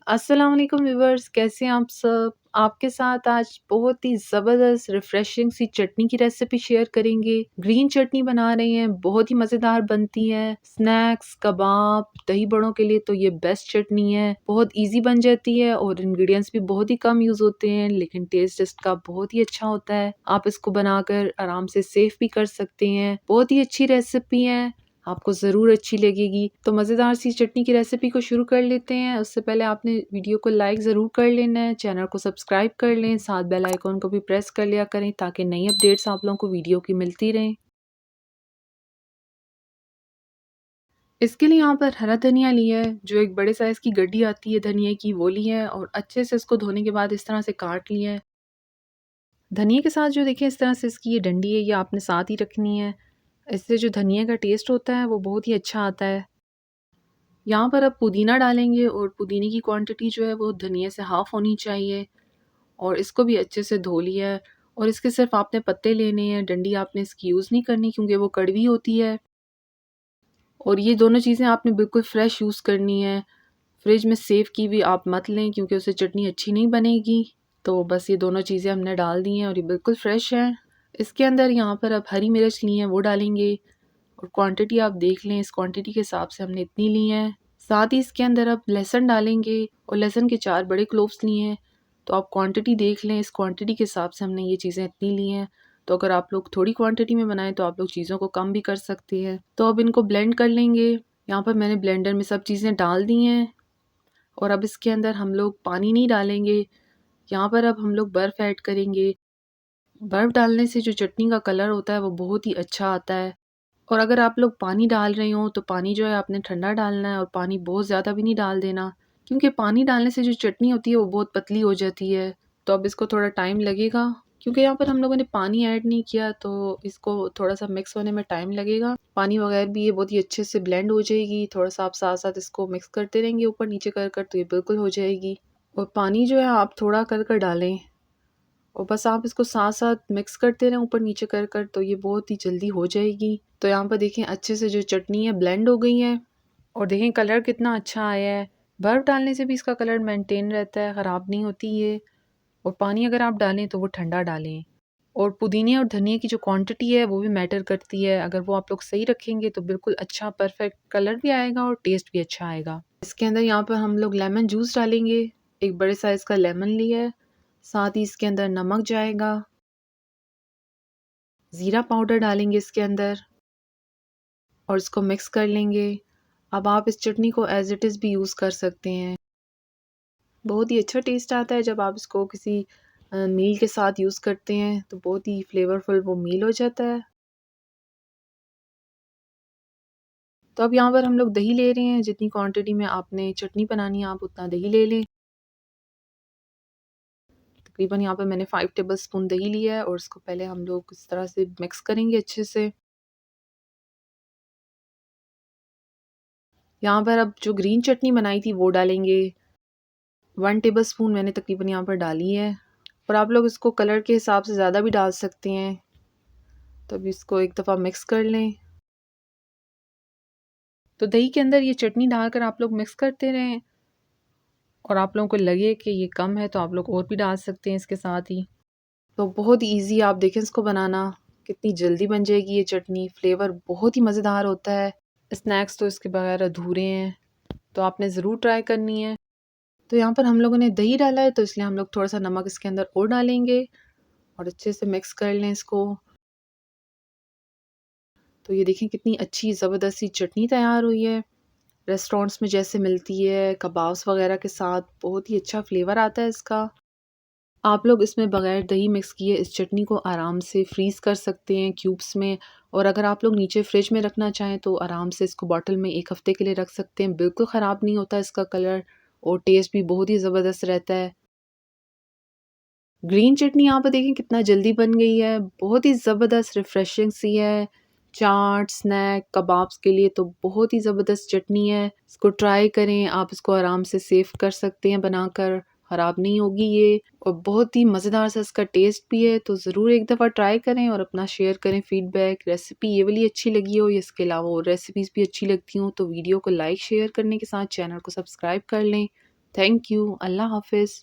अस्सलाम वालेकुम व्यूअर्स, कैसे हैं आप सब? आपके साथ आज बहुत ही ज़बरदस्त रिफ्रेशिंग सी चटनी की रेसिपी शेयर करेंगे। ग्रीन चटनी बना रहे हैं, बहुत ही मज़ेदार बनती है। स्नैक्स, कबाब, दही बड़ों के लिए तो ये बेस्ट चटनी है। बहुत इजी बन जाती है और इंग्रेडिएंट्स भी बहुत ही कम यूज़ होते हैं, लेकिन टेस्ट इसका बहुत ही अच्छा होता है। आप इसको बनाकर आराम से सेव भी कर सकते हैं। बहुत ही अच्छी रेसिपी है, आपको ज़रूर अच्छी लगेगी। तो मज़ेदार सी चटनी की रेसिपी को शुरू कर लेते हैं। उससे पहले आपने वीडियो को लाइक ज़रूर कर लेना है, चैनल को सब्सक्राइब कर लें, साथ बेल आइकॉन को भी प्रेस कर लिया करें ताकि नई अपडेट्स आप लोगों को वीडियो की मिलती रहें। इसके लिए यहाँ पर हरा धनिया लिया है, जो एक बड़े साइज़ की गड्डी आती है धनिया की, वो ली है और अच्छे से इसको धोने के बाद इस तरह से काट लिया है। धनिया के साथ जो देखिए इस तरह से इसकी ये डंडी है, ये आपने साथ ही रखनी है। इससे जो धनिया का टेस्ट होता है वो बहुत ही अच्छा आता है। यहाँ पर अब पुदीना डालेंगे और पुदीने की क्वांटिटी जो है वो धनिया से हाफ़ होनी चाहिए और इसको भी अच्छे से धो लिया है और इसके सिर्फ आपने पत्ते लेने हैं, डंडी आपने इसकी यूज़ नहीं करनी क्योंकि वो कड़वी होती है। और ये दोनों चीज़ें आपने बिल्कुल फ्रेश यूज़ करनी है। फ्रिज में सेव की हुई आप मत लें क्योंकि उससे चटनी अच्छी नहीं बनेगी। तो बस ये दोनों चीज़ें हमने डाल दी हैं और ये बिल्कुल फ्रेश हैं। इसके अंदर यहाँ पर अब हरी मिर्च ली हैं, वो डालेंगे और क्वांटिटी आप देख लें, इस क्वांटिटी के हिसाब से हमने इतनी ली है। साथ ही इसके अंदर अब लहसुन डालेंगे और लहसुन के 4 बड़े क्लोव्स लिए हैं। तो आप क्वांटिटी देख लें, इस क्वांटिटी के हिसाब से हमने ये चीज़ें इतनी ली हैं। तो अगर आप लोग थोड़ी क्वांटिटी में बनाएं तो आप लोग चीज़ों को कम भी कर सकते हैं। तो अब इनको ब्लेंड कर लेंगे। यहाँ पर मैंने ब्लेंडर में सब चीज़ें डाल दी हैं और अब इसके अंदर हम लोग पानी नहीं डालेंगे। यहाँ पर अब हम लोग बर्फ़ ऐड करेंगे। बर्फ़ डालने से जो चटनी का कलर होता है वो बहुत ही अच्छा आता है। और अगर आप लोग पानी डाल रहे हो तो पानी जो है आपने ठंडा डालना है और पानी बहुत ज़्यादा भी नहीं डाल देना क्योंकि पानी डालने से जो चटनी होती है वो बहुत पतली हो जाती है। तो अब इसको थोड़ा टाइम लगेगा क्योंकि यहाँ पर हम लोगों ने पानी ऐड नहीं किया, तो इसको थोड़ा सा मिक्स होने में टाइम लगेगा। पानी बगैर भी ये बहुत ही अच्छे से ब्लेंड हो जाएगी। थोड़ा सा आप साथ साथ इसको मिक्स करते रहेंगे ऊपर नीचे कर कर, तो ये बिल्कुल हो जाएगी। और पानी जो है आप थोड़ा कर कर डालें और बस आप इसको साथ-साथ मिक्स करते रहें ऊपर नीचे कर कर, तो ये बहुत ही जल्दी हो जाएगी। तो यहाँ पर देखें अच्छे से जो चटनी है ब्लेंड हो गई है और देखें कलर कितना अच्छा आया है। बर्फ़ डालने से भी इसका कलर मेंटेन रहता है, ख़राब नहीं होती ये। और पानी अगर आप डालें तो वो ठंडा डालें। और पुदीने और धनिया की जो क्वांटिटी है वो भी मैटर करती है। अगर वो आप लोग सही रखेंगे तो बिल्कुल अच्छा परफेक्ट कलर भी आएगा और टेस्ट भी अच्छा आएगा। इसके अंदर यहाँ पर हम लोग लेमन जूस डालेंगे। एक बड़े साइज़ का लेमन लिया है। साथ ही इसके अंदर नमक जाएगा, ज़ीरा पाउडर डालेंगे इसके अंदर और इसको मिक्स कर लेंगे। अब आप इस चटनी को एज़ इट इज़ भी यूज़ कर सकते हैं। बहुत ही अच्छा टेस्ट आता है जब आप इसको किसी मील के साथ यूज़ करते हैं, तो बहुत ही फ्लेवरफुल वो मील हो जाता है। तो अब यहाँ पर हम लोग दही ले रहे हैं, जितनी क्वांटिटी में आपने चटनी बनानी है आप उतना दही ले लें। तकरीबन यहाँ पर मैंने 5 टेबल स्पून दही लिया है और इसको पहले हम लोग इस तरह से मिक्स करेंगे अच्छे से। यहाँ पर अब जो ग्रीन चटनी बनाई थी वो डालेंगे। 1 टेबल स्पून मैंने तकरीबन यहाँ पर डाली है और आप लोग इसको कलर के हिसाब से ज़्यादा भी डाल सकते हैं। तो अब इसको एक दफ़ा मिक्स कर लें। तो दही के अंदर ये चटनी डालकर आप लोग मिक्स करते रहें और आप लोगों को लगे कि ये कम है तो आप लोग और भी डाल सकते हैं इसके साथ ही। तो बहुत ईज़ी, आप देखें इसको बनाना, कितनी जल्दी बन जाएगी ये चटनी। फ्लेवर बहुत ही मज़ेदार होता है। स्नैक्स तो इसके बगैर अधूरे हैं, तो आपने ज़रूर ट्राई करनी है। तो यहाँ पर हम लोगों ने दही डाला है तो इसलिए हम लोग थोड़ा-सा नमक इसके अंदर और डालेंगे और अच्छे से मिक्स कर लें इसको। तो ये देखें कितनी अच्छी ज़बरदस्त सी चटनी तैयार हुई है। रेस्टोरेंट्स में जैसे मिलती है कबाब्स वगैरह के साथ, बहुत ही अच्छा फ्लेवर आता है इसका। आप लोग इसमें बगैर दही मिक्स किए इस चटनी को आराम से फ्रीज़ कर सकते हैं क्यूब्स में। और अगर आप लोग नीचे फ्रिज में रखना चाहें तो आराम से इसको बॉटल में 1 हफ़्ते के लिए रख सकते हैं। बिल्कुल ख़राब नहीं होता इसका कलर और टेस्ट भी बहुत ही ज़बरदस्त रहता है। ग्रीन चटनी यहाँ पे देखें कितना जल्दी बन गई है, बहुत ही ज़बरदस्त रिफ्रेशिंग सी है। चाट, स्नैक, कबाब्स के लिए तो बहुत ही ज़बरदस्त चटनी है। इसको ट्राई करें, आप इसको आराम से सेव कर सकते हैं बनाकर, ख़राब नहीं होगी ये और बहुत ही मज़ेदार सा इसका टेस्ट भी है। तो ज़रूर एक दफ़ा ट्राई करें और अपना शेयर करें फीडबैक। रेसिपी ये वाली अच्छी लगी हो या इसके अलावा और रेसिपीज़ भी अच्छी लगती हों तो वीडियो को लाइक शेयर करने के साथ चैनल को सब्सक्राइब कर लें। Thank you. अल्लाह हाफ़िज़।